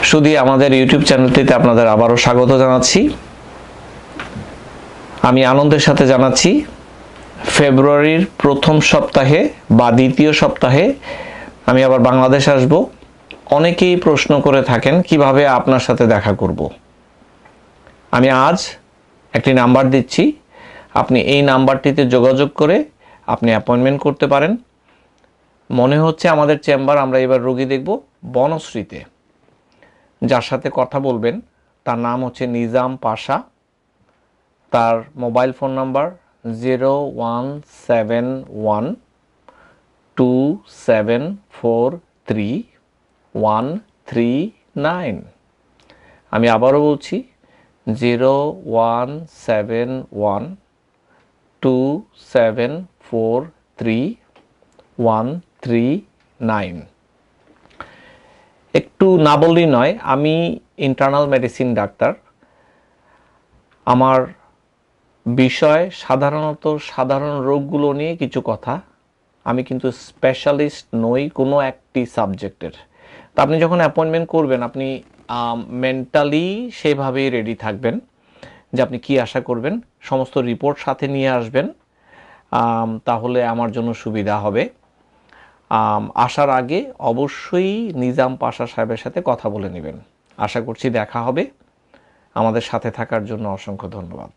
শুধু আমাদের ইউটিউব চ্যানেলটিতে আপনাদের আবারও স্বাগত জানাচ্ছি। আমি আনন্দের সাথে জানাচ্ছি ফেব্রুয়ারির প্রথম সপ্তাহে বা দ্বিতীয় সপ্তাহে আমি আবার বাংলাদেশ আসব। অনেকেই প্রশ্ন করে থাকেন কিভাবে আপনার সাথে দেখা করব। আমি আজ একটি নাম্বার দিচ্ছি, আপনি এই নাম্বারটিতে যোগাযোগ করে আপনি অ্যাপয়েন্টমেন্ট করতে পারেন। মনে হচ্ছে আমাদের চেম্বার আমরা এবার রোগী দেখব বনশ্রীতে। যার সাথে কথা বলবেন তার নাম হচ্ছে নিজাম পাশা। তার মোবাইল ফোন নাম্বার 01712743139। আমি আবারও বলছি 01712743139। একটু না বললেই নয়, আমি ইন্টারনাল মেডিসিন ডাক্তার। আমার বিষয় সাধারণত সাধারণ রোগগুলো নিয়ে কিছু কথা। আমি কিন্তু স্পেশালিস্ট নই কোনো একটি সাবজেক্টের। তা আপনি যখন অ্যাপয়েন্টমেন্ট করবেন আপনি মেন্টালি সেভাবেই রেডি থাকবেন যে আপনি কি আশা করবেন। সমস্ত রিপোর্ট সাথে নিয়ে আসবেন, তাহলে আমার জন্য সুবিধা হবে। আসার আগে অবশ্যই নিজাম পাশা সাহেবের সাথে কথা বলে নেবেন। আশা করছি দেখা হবে। আমাদের সাথে থাকার জন্য অসংখ্য ধন্যবাদ।